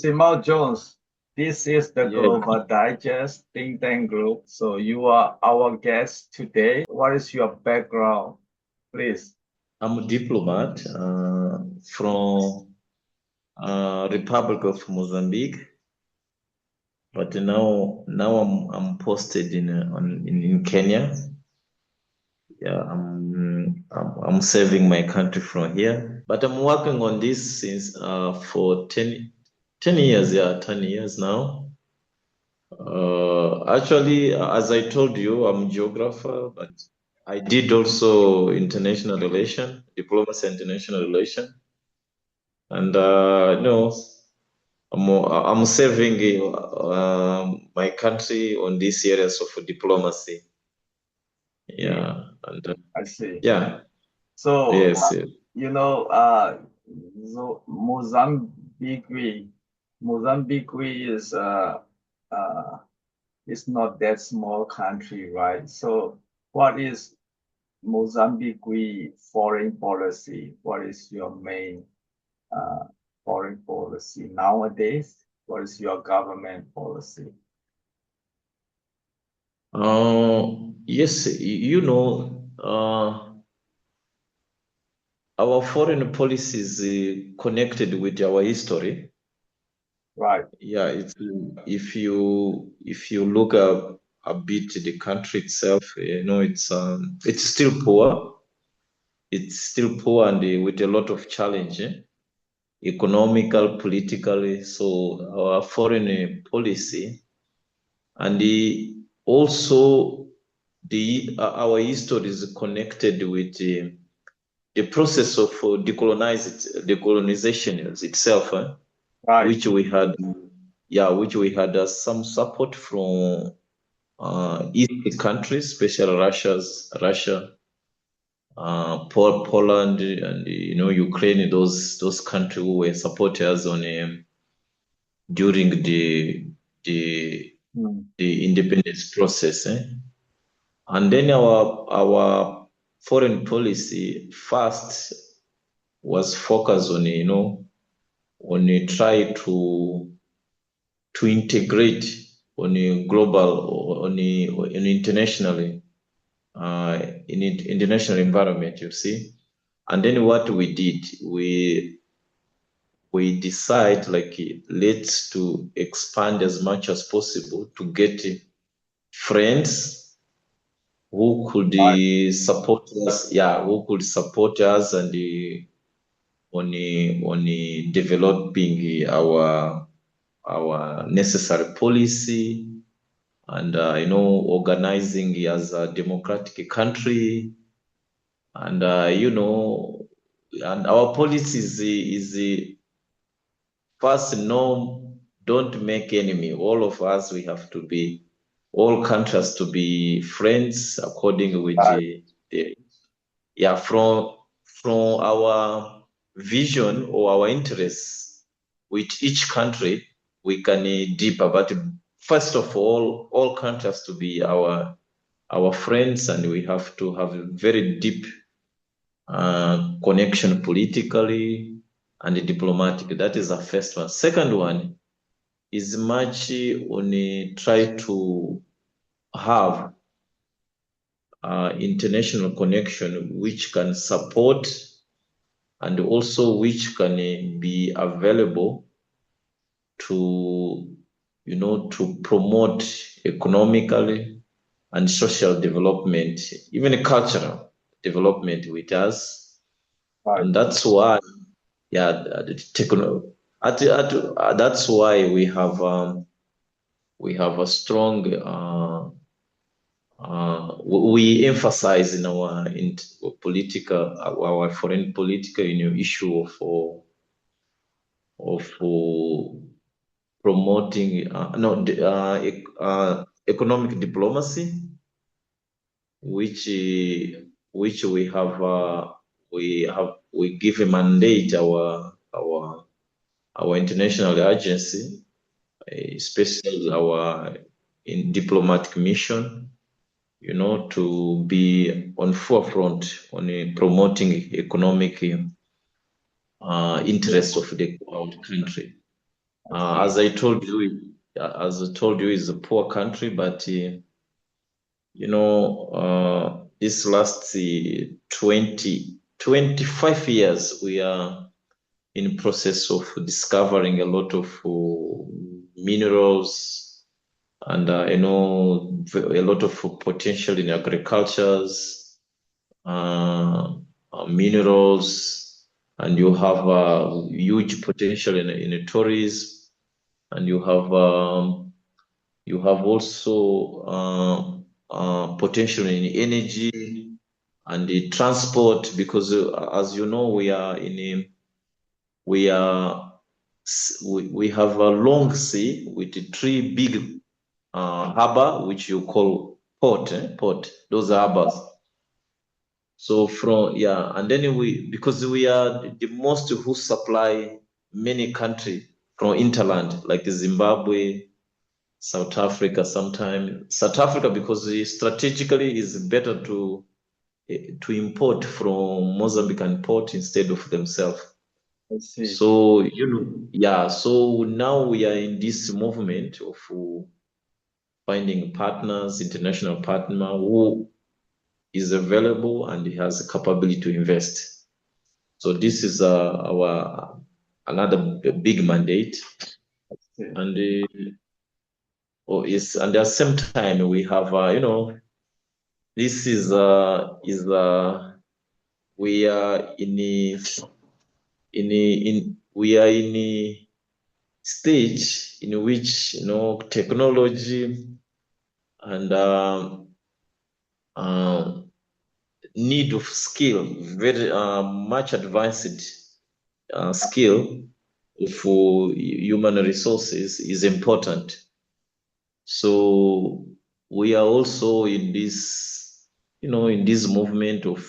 Simon Jones, this is the Yes, Global Digest think tank group. So you are our guest today. What is your background, please? I'm a diplomat from Republic of Mozambique, but now I'm posted in Kenya. Yeah, I'm serving my country from here, but I'm working on this since for 10 years. Yeah, 10 years now. Actually, as I told you, I'm a geographer, but I did also international relation, diplomacy and international relation. And I'm serving my country on these areas of diplomacy. See, Yeah, and I see. yeah, So yes, yes. you know, Mozambique, Mozambique uh, is not that small country, right? So what is Mozambique foreign policy? What is your main uh, foreign policy nowadays? What is your government policy? Yes, our foreign policy is connected with our history. Right, Yeah, it's if you look a bit the country itself, it's still poor. It's still poor and with a lot of challenge, economical, politically. So our foreign policy and also our history is connected with the process of decolonization itself, right, which we had, yeah, which we had some support from East countries, especially Russia, Poland, and Ukraine. Those countries who were supporters on during the mm, the independence process, and then our foreign policy first was focused on try to integrate on a global or on internationally in international environment, you see. And then what we did, we decide like let's to expand as much as possible to get friends who could right, support us, yeah, who could support us and on developing our necessary policy and organizing as a democratic country and and our policy is first, no, don't make enemy. All of us, we have to be, all countries to be friends according with right, yeah, from our vision or our interests with each country, we can deeper. But first of all countries to be our friends, and we have to have a very deep connection politically and diplomatic. That is the first one. Second one is much on try to have international connection which can support and also which can be available to to promote economically and social development, even cultural development with us. right. And that's why, yeah, that's why we have a strong we emphasize in our political our foreign political issue of promoting no economic diplomacy, which we give a mandate our international agency, especially our in diplomatic mission, to be on forefront on promoting economic interest of our country. I see. As I told you, it's a poor country, but this last 25 years, we are in process of discovering a lot of minerals and a lot of potential in agricultures, minerals, and you have huge potential in tourism, and you have also potential in energy and the transport because as you know we are we have a long sea with three big harbor which you call port, those are harbors. So from and then because we are the most who supply many countries from interland like Zimbabwe, South Africa sometimes. South Africa because strategically is better to import from Mozambique and port instead of themselves. I see. So so now we are in this movement of finding partners, international partner who is available and has the capability to invest. So this is our another big mandate, I see. and and at the same time we have this is we are in we are in a stage in which technology and um, need of skill, very much advanced skill for human resources is important. So we are also in this, in this movement of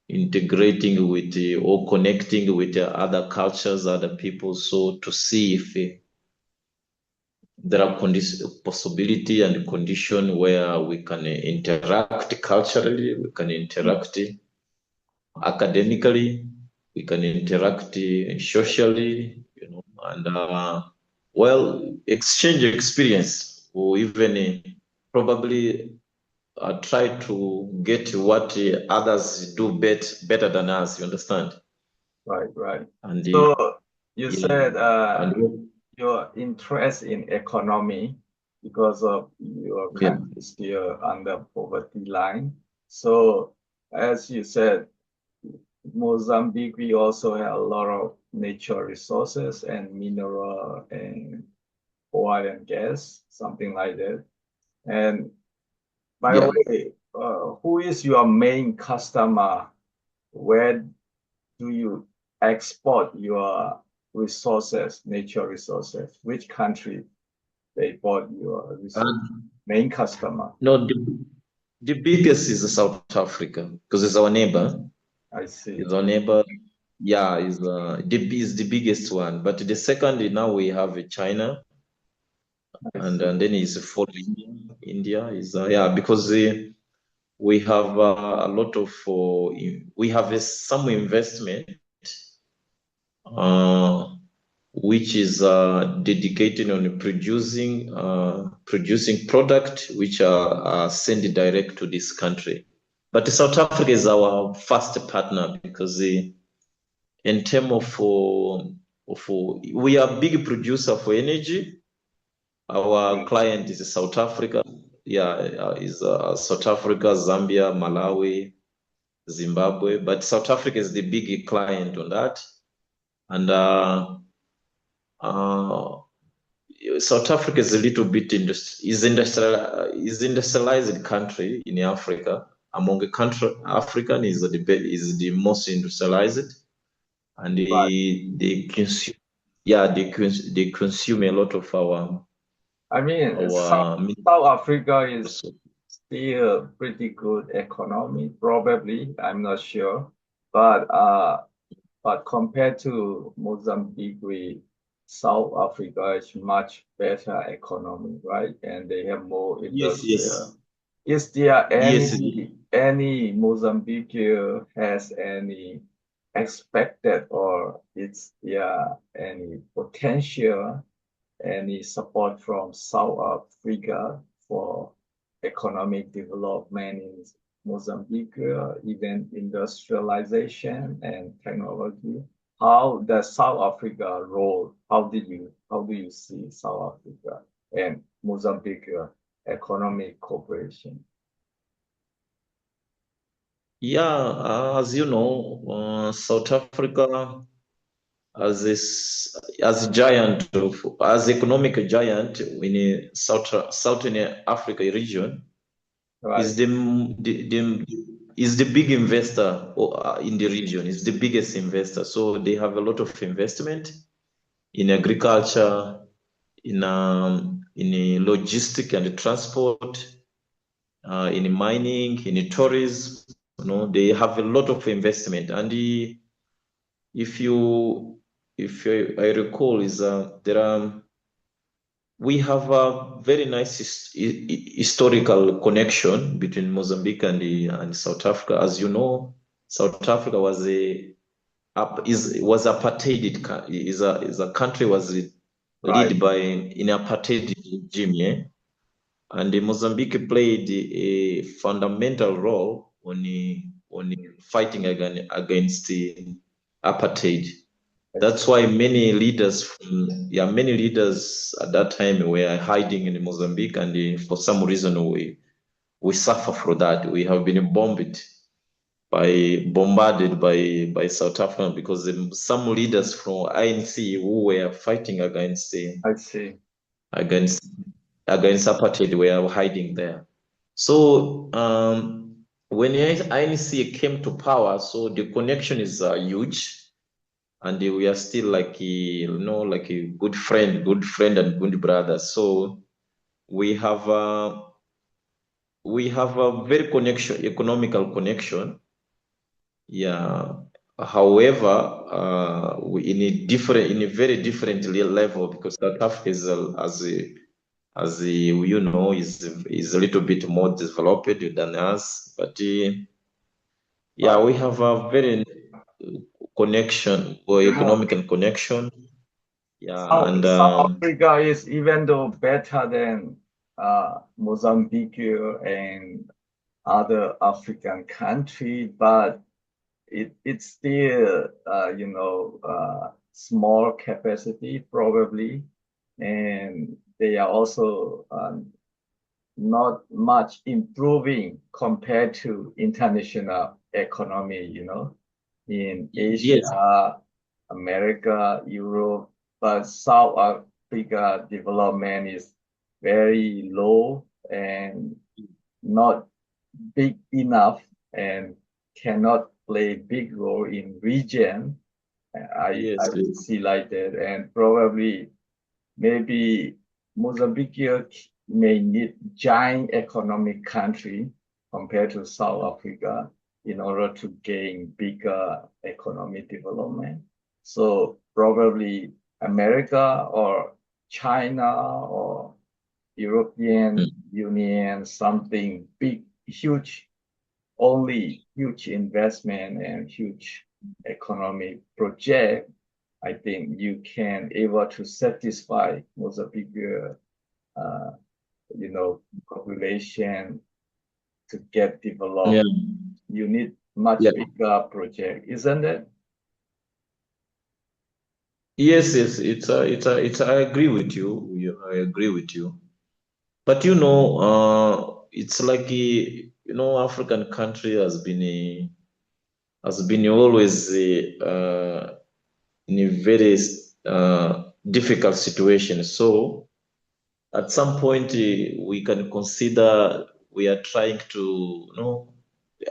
integrating with or connecting with other cultures, other people, so to see if there are possibility and condition where we can interact culturally, we can Mm. interact academically, we can interact socially, and exchange experience or even probably try to get what others do better than us. You understand? Right, right. And So you yeah, said and your interest in economy because of your yeah, country still under poverty line. So as you said, Mozambique, we also have a lot of natural resources and mineral and oil and gas, something like that. And by the yeah. way, who is your main customer? Where do you export your resources, natural resources? Which country they bought your resource? And Main customer. no, the biggest is South Africa because it's our neighbor. I see. It's our neighbor. Yeah, is the biggest one. But the second now we have China, I see. and then is for India. India is because we have a lot of we have some investment uh, which is dedicated on producing product which are sent direct to this country. But South Africa is our first partner because in terms we are big producer for energy. Our client is South Africa. Yeah, is South Africa, Zambia, Malawi, Zimbabwe. But South Africa is the big client on that, and uh, South Africa is a little bit is industrialized country in Africa. Among the country, African is the most industrialized, and Right. they consume they consume a lot of I mean, our South Africa is minerals. still pretty good economy, probably. I'm not sure. But compared to Mozambique, South Africa is much better economy, right? And they have more Yes, yes, industrial. Is there yes. any Mozambique has any expected or it's any potential, any support from South Africa for economic development in Mozambique, even industrialization and technology? How does South Africa role? How do you see South Africa and Mozambique economic cooperation? Yeah, as you know, South Africa as a giant as economic giant in the Southern Africa region is Right, is the big investor in the region. Is the biggest investor. So they have a lot of investment in agriculture, in logistic and transport, in mining, in tourism. They have a lot of investment, and if you I recall, is there are we have a very nice historical connection between Mozambique and South Africa. As you know, South Africa was apartheid is a country was right. led by an apartheid regime, yeah? And Mozambique played a fundamental role on fighting against the apartheid. That's why many leaders at that time were hiding in Mozambique, and for some reason we suffer for that. We have been bombarded by South Africa because some leaders from ANC who were fighting I see. against against apartheid were hiding there. So when ANC came to power, so the connection is huge, and we are still like like a good friend and good brother. So we have a very economical connection. Yeah. However, in a very different level, because South Africa is is a little bit more developed than us. But yeah, Right. we have a very connection or economic connection. Yeah, and South Africa is even though better than Mozambique and other African country, but it's still small capacity probably, and they are also not much improving compared to international economy, in yes, Asia, America, Europe, but South Africa development is very low and not big enough and cannot play big role in region. I yes, yes. see like that, and probably maybe Mozambique may need giant economic country compared to South Africa in order to gain bigger economic development. So probably America or China or European Mm. Union, something big, huge, only huge investment and huge economic project. I think you can able to satisfy Mozambique, uh, population to get Yeah, developed. You need much yeah. bigger project, isn't it? Yes, yes. It's. I agree with you. I agree with you. But it's like African country has been always in a very difficult situation. So at some point, we can consider we are trying to,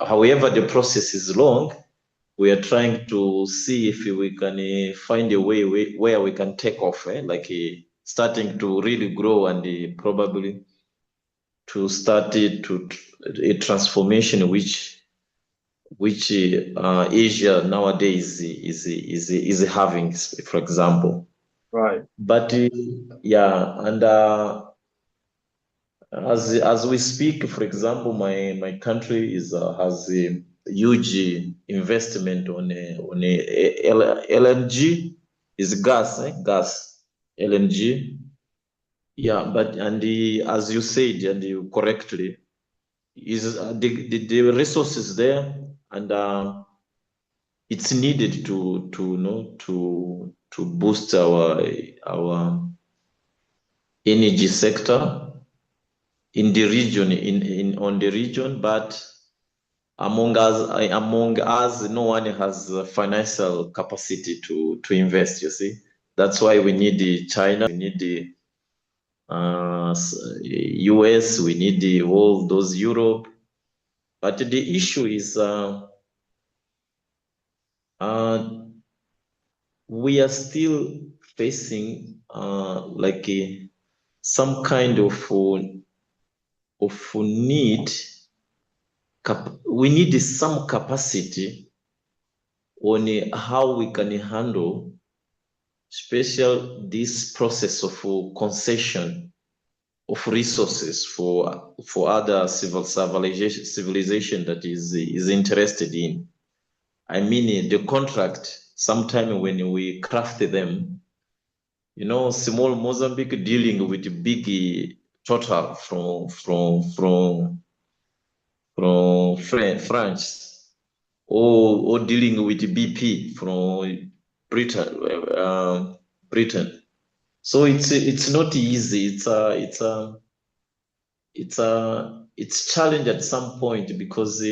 however the process is long, we are trying to see if we can find a way where we can take off, like starting to really grow and probably to start a transformation which Asia nowadays is having, for example. Right. But yeah, and as we speak, for example, my country is has a huge investment on LNG is gas, gas, LNG. Yeah, but as you said, and you correctly, is the resources there, and it's needed to you know to boost our energy sector in the region in on the region, but among us, no one has the financial capacity to invest. You see, that's why we need the China, we need the US, we need the all those Europe. But the issue is we are still facing like some kind of need. We need some capacity on how we can handle special this process of concession of resources for other civilization that is interested in. I mean, the contract, sometime when we craft them, small Mozambique dealing with big total from France, or dealing with BP from Britain. So it's not easy. It's challenge at some point, because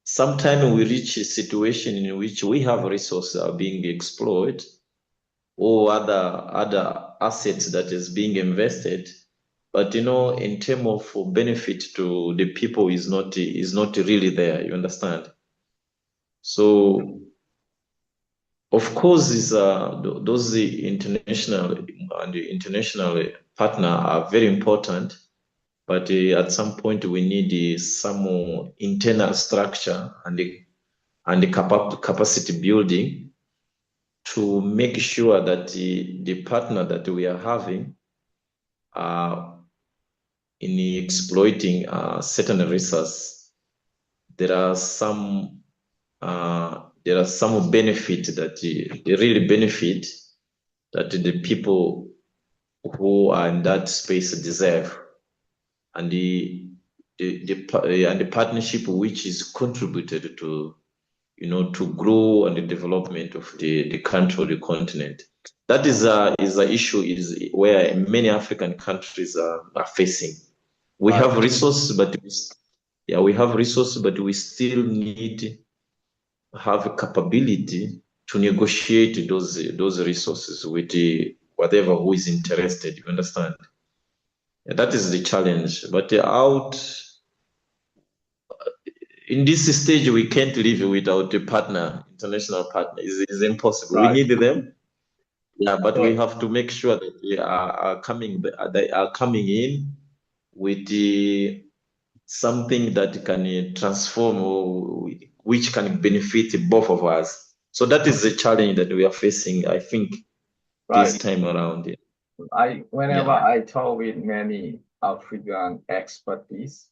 sometimes we reach a situation in which we have resources are being exploited, or other assets that is being invested, but in terms of benefit to the people is not really there. You understand? So of course, those international and the international partner are very important, but at some point we need some internal structure and the capacity building to make sure that the partner that we are having are in exploiting certain resources. There are some benefit that they really benefit that the people who are in that space deserve, and the partnership which is contributed to to grow and the development of the country or the continent. That is a issue is where many African countries are facing. We Right. have resources, but we still need have a capability to negotiate those resources with whatever who is interested. You understand? Yeah, that is the challenge. But out in this stage, we can't live without a partner, international partner. Is impossible. We Right. need them. Yeah, but we So, have to make sure that they are coming in with something that can transform, or which can benefit both of us. So that is the challenge that we are facing, I think, this right. time around. Whenever Yeah. I talk with many African expertise,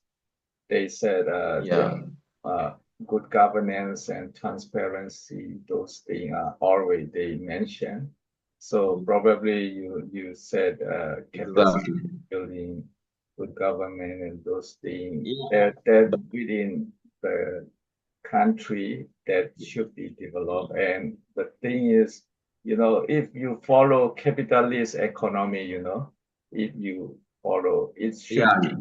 they said Yeah. uh, good governance and transparency, those things are always they mention. So probably you said capacity Exactly. building, good government, and those things Yeah. that within the country that should be developed. And the thing is, if you follow capitalist economy, if you follow, it should Yeah. be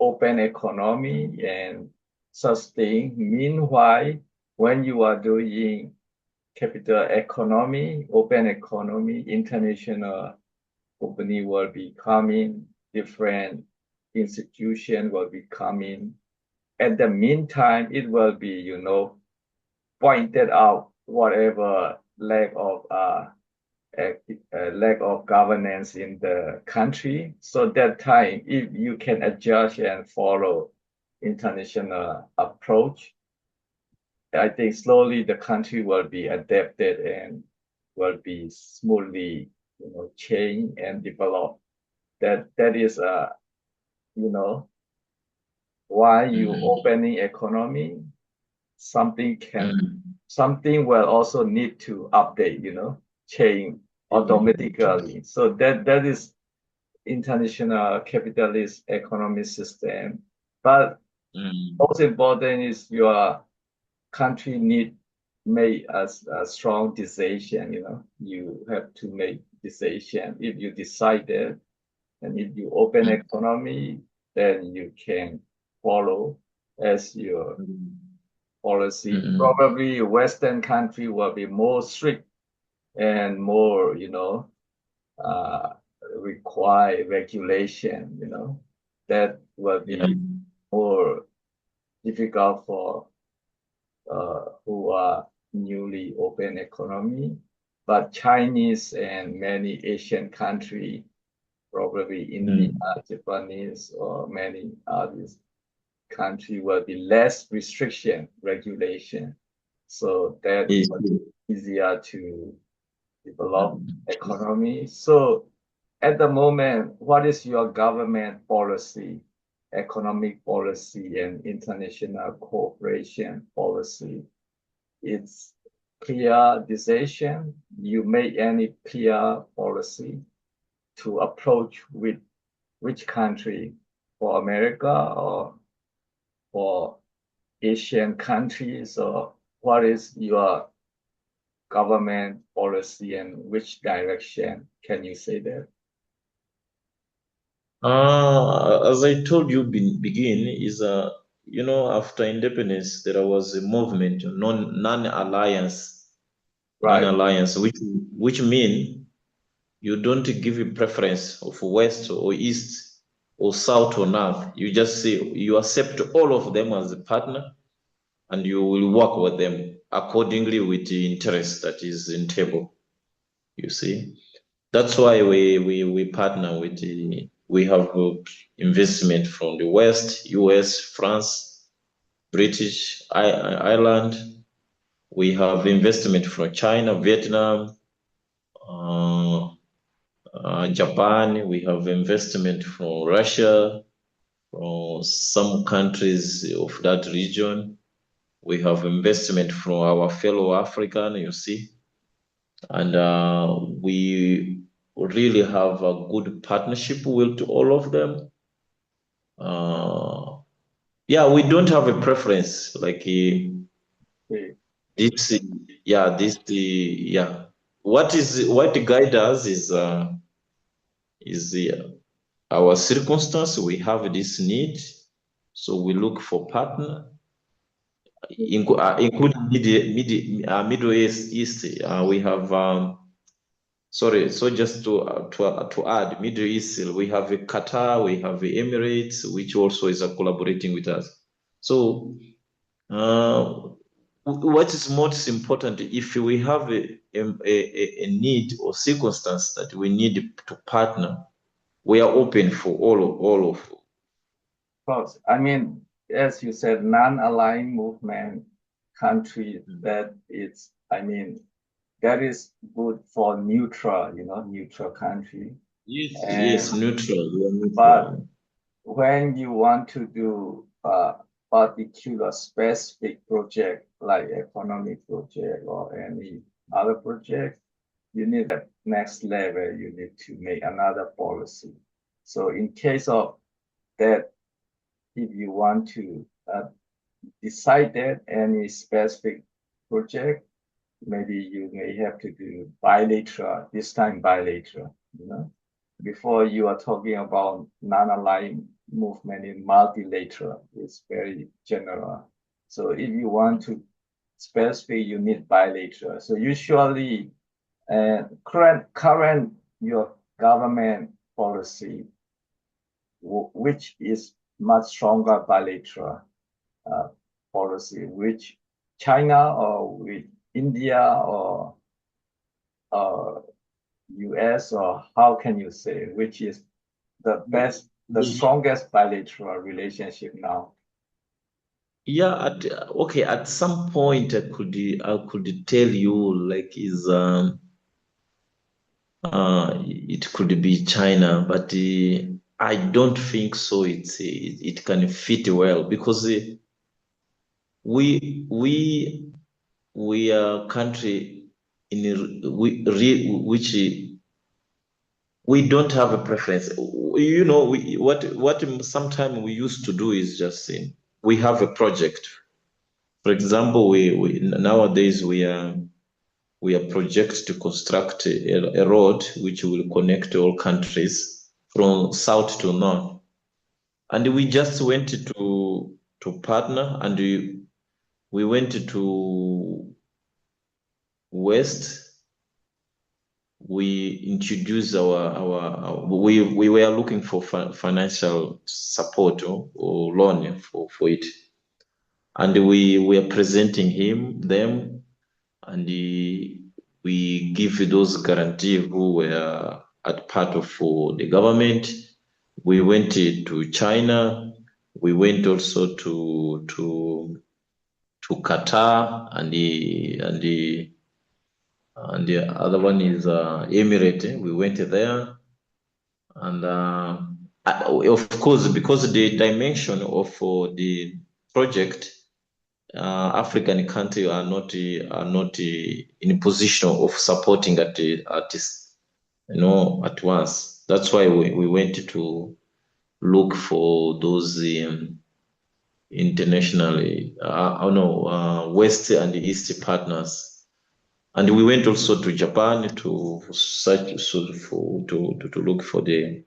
open economy and sustain. Meanwhile, when you are doing capital economy, open economy, international company will be coming, different institution will be coming. At the meantime, it will be, pointed out whatever lack of governance in the country. So that time, if you can adjust and follow international approach, I think slowly the country will be adapted and will be smoothly, change and develop. That is you know why you Mm. opening economy something can mm, something will also need to update, change automatically. So that is international capitalist economic system. But mm, most important is your country need make a strong decision, You have to make decision. If you decide that, and if you open mm, economy, then you can follow as your mm, policy. mm, Probably Western country will be more strict and more, uh, require regulation, that will yeah. be more difficult for who are newly open economy. But Chinese and many Asian country, probably India, Mm. Japanese, or many others country will be less restriction regulation. So that Yes. was easier to develop Mm. economy. So at the moment, what is your government policy, economic policy, and international cooperation policy? It's clear decision. You make any clear policy to approach with which country, for America or for Asian countries, or what is your government policy and which direction? Can you say that? As I told you, begin is after independence there was a movement, non-alliance, Right. which mean you don't give a preference of west or east or south or north. You just say you accept all of them as a partner, and you will work with them accordingly with the interest that is in table. You see. That's why we partner with we have investment from the West, US, France, British Ireland. We have investment from China, Vietnam, uh, Japan. We have investment from Russia, from some countries of that region. We have investment from our fellow African, you see. And we really have a good partnership with all of them. Uh, yeah, we don't have a preference like Okay. this. Yeah, yeah. What guide us is our circumstance. We have this need, so we look for partner, including Middle East. We have sorry, so just to add, Middle East, we have Qatar, we have Emirates, which also is collaborating with us. So, what is most important, if we have a need or circumstance that we need to partner, we are open for all of. Course. I mean, as you said, non-aligned movement country that it's, I mean, that is good for neutral, neutral country. Yes, yes, And neutral. We are but neutral. when you want to do a particular specific project like economic project or any other project, you need that next level. You need to make another policy. So in case of that, if you want to decide that any specific project, maybe you may have to do bilateral, this time bilateral. Before you are talking about non-aligned movement in multilateral, it's very general. So if you want to specific, you need bilateral. So usually, current your government policy, which is much stronger bilateral uh, policy, which China or with India or uh, US, or how can you say which is the best, the strongest bilateral relationship now? Yeah, okay, at some point I could tell you like is it could be China, but I don't think so. It can fit well because we are a country which we don't have a preference. You know, what sometimes we used to do is just we have a project. For example, we nowadays we are project to construct a road which will connect all countries from south to north, and we just went to partner, and we went to west. We introduced we were looking for financial support or loan for it, and we were presenting them, and we give those guarantee who were at part of the government. We went to China. We went also to Qatar, and the other one is Emirate. We went there, and of course, because the dimension of the project, African countries are not in position of supporting artists, at once. That's why we went to look for those internationally, no, West and East partners. And we went also to Japan to search to look for the.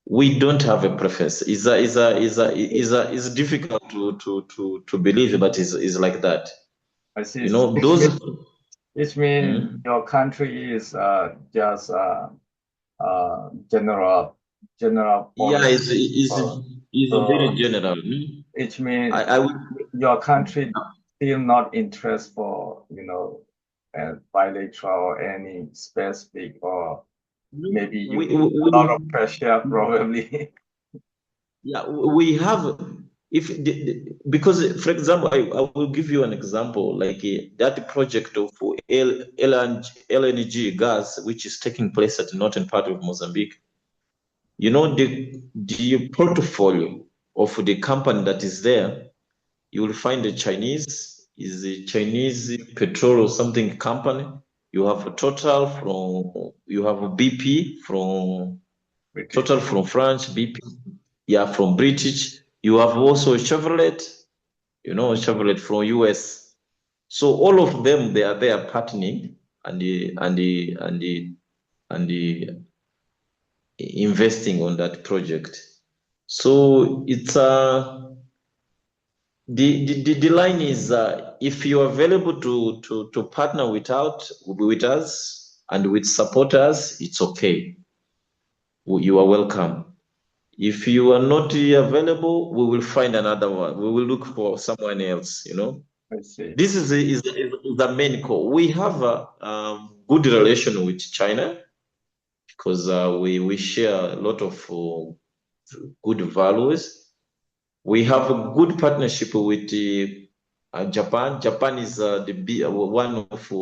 We don't have a preference. Is difficult to believe, but it's like that. I see. You know those. Which mean Hmm? your country is just general Yeah, policy. is very So general. Hmm? it means I would. your country still not interest for, bilateral or any specific, or maybe you We, need a lot of we, pressure probably. yeah, we have. Because, for example, I will give you an example, like that project of LNG gas, which is taking place at the northern part of Mozambique. The portfolio of the company that is there, you will find a Chinese petrol or something company. You have a you have a BP from British. Total from France, BP, yeah, from British. You have also Chevrolet, Chevrolet from US. So all of them, they are partnering, and the investing on that project. So it's the line is, if you're available to partner with us and with supporters, it's okay. You are welcome. If you are not available, we will find another one. We will look for someone else. I see. This is the main core. We have a good relation with China because we share a lot of good values. We have a good partnership with Japan. Japan is one of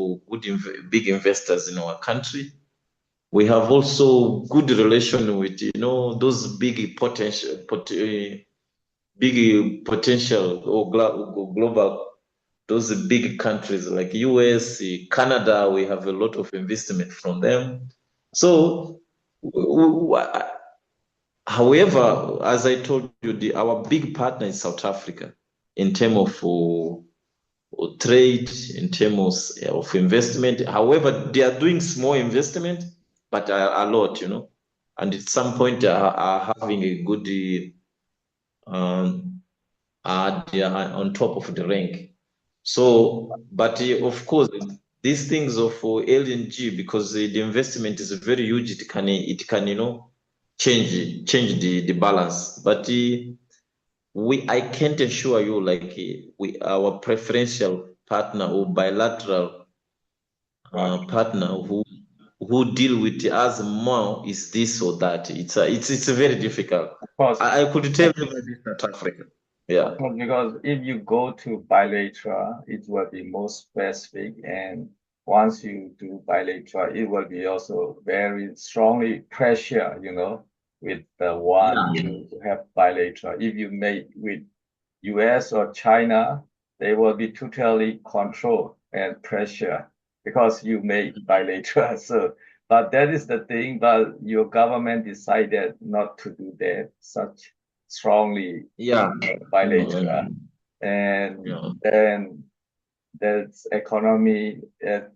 big investors in our country. We have also good relation with those big potential or global, those big countries like US, Canada. We have a lot of investment from them. So, however, as I told you, our big partner is South Africa in terms of trade, in terms of investment. However, they are doing small investment, but a lot. And at some point are having a good um, they are on top of the rank. So, but of course, these things of LNG, because the investment is very huge, it can change the balance. But I can't assure you, like our preferential partner or bilateral Right. partner who deal with us more is this or that. It's very difficult. Of course, I could tell you maybe South Africa. of Yeah. course, because if you go to bilateral, it will be more specific. And once you do bilateral, it will be also very strongly pressure, with the one Yeah. to have bilateral. If you make with US or China, they will be totally controlled and pressure because you made bilateral. So, but that is the thing. But your government decided not to do that such strongly Yeah. bilateral, and Yeah. then that's economy.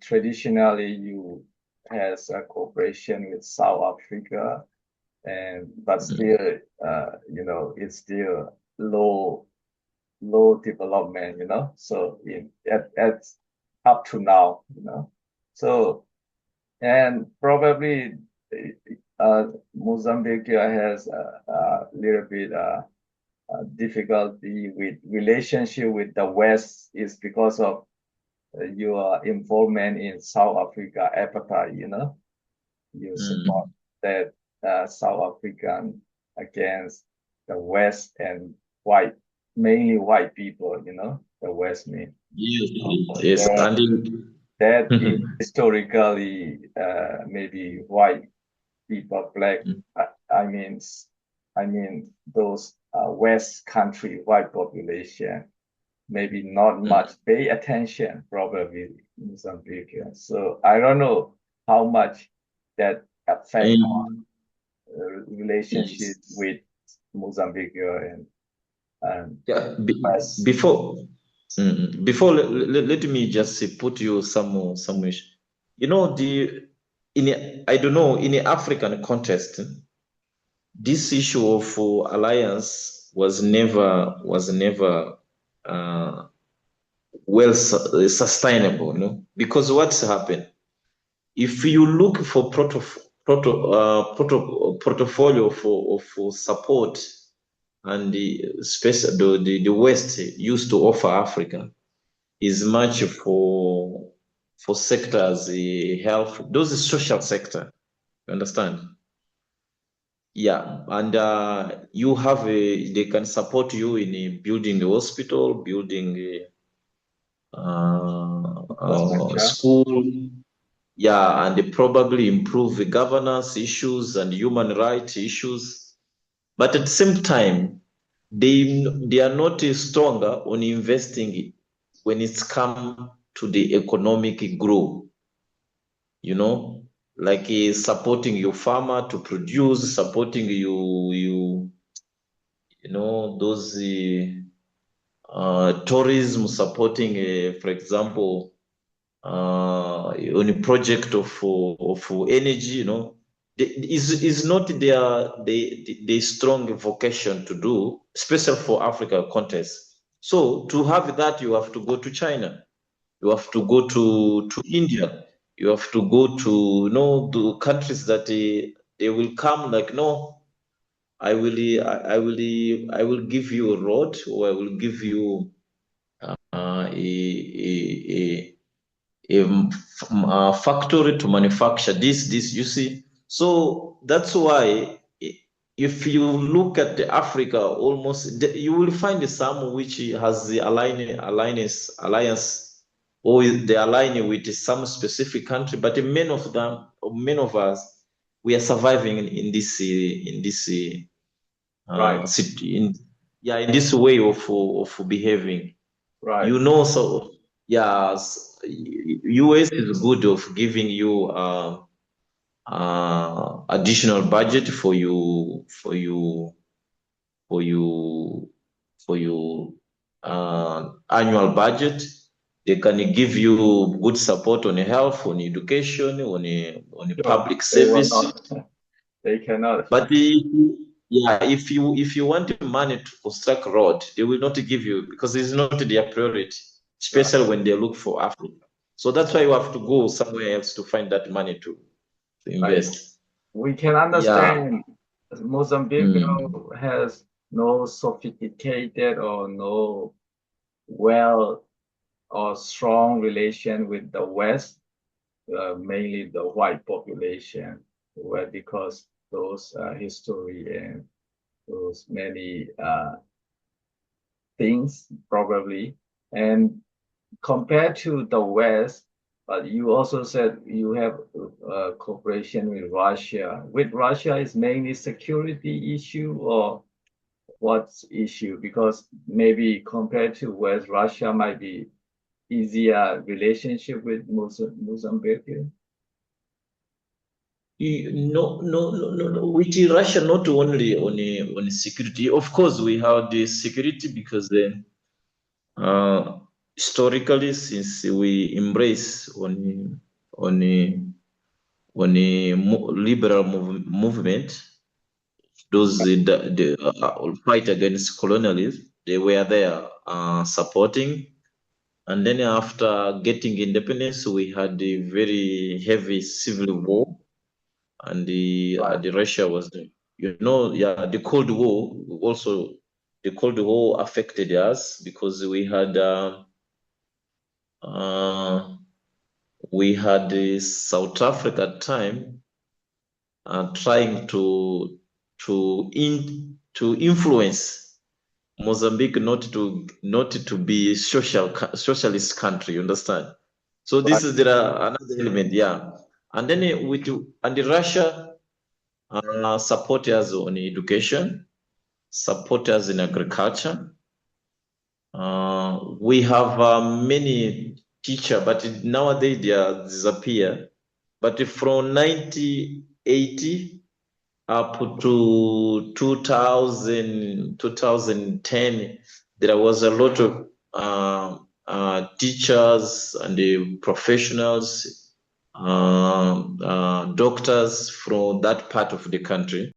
Traditionally, you has a cooperation with South Africa, and but still, it's still low development, So at up to now, So and probably Mozambique has a little bit difficulty with relationship with the West is because of your involvement in South Africa appetite, You support that South African against the West and white, mainly white people, the West mean. Yes, yes, That and that is historically maybe white people, black. I mean, I mean those West country white population maybe not much pay attention probably in Mozambique. So I don't know how much that affect our and relationship yes. with Mozambique and Yeah, West. before let me just put you some issue. The I don't know, in the African context, this issue of alliance was never uh, sustainable, because what's happened, if you look for portfolio for support, and the space the West used to offer Africa is much for sectors, health, those is social sector. You understand? Yeah, and you have they can support you in building the hospital, building Infrastructure. school. Yeah, and they probably improve the governance issues and human rights issues. But at the same time, they are not stronger on investing when it's come to the economic growth, like supporting your farmer to produce, supporting those tourism, supporting, for example, on a project of energy, is not their strong vocation to do, especially for Africa context. So to have that, you have to go to China, you have to go to India, you have to go to the countries that they will come like, no, I will give you a road, or I will give you a factory to manufacture this, you see. So that's why, if you look at the Africa, almost you will find some which has the alliance, or they align with some specific country, but many of us, we are surviving in this Right, in yeah, in this way of behaving, right. so yes, US is good of giving you additional budget for you for you annual budget. They can give you good support on health, on education, on Sure. public They will service. not, they cannot. But yeah, if you want money to construct road, they will not give you, because it's not their priority, Right, especially when they look for Africa. So that's why you have to go somewhere else to find that money to right. invest. We can Yeah. understand Mozambique Mm. has no sophisticated or no well or strong relation with the West, mainly the white population, where because those history and those many things probably, and compared to the West, but you also said you have cooperation with Russia. With Russia is mainly security issue or what's issue? Because maybe compared to West, Russia might be easier relationship with Mozambique. No. With Russia, not only on security. Of course, we have the security because uh, historically, since we embrace on a liberal movement, those the fight against colonialism, they were there supporting. And then after getting independence, we had a very heavy civil war, and Right, the Russia was, yeah, the Cold War also. The Cold War affected us because uh, we had South Africa at time trying to influence Mozambique not to be socialist country. You understand? So right, this is another element, yeah. And then the Russia support us on education, support us in agriculture. We have many teacher, but nowadays they are disappear. But from 1980 up to 2010, there was a lot of teachers and the professionals, doctors from that part of the country.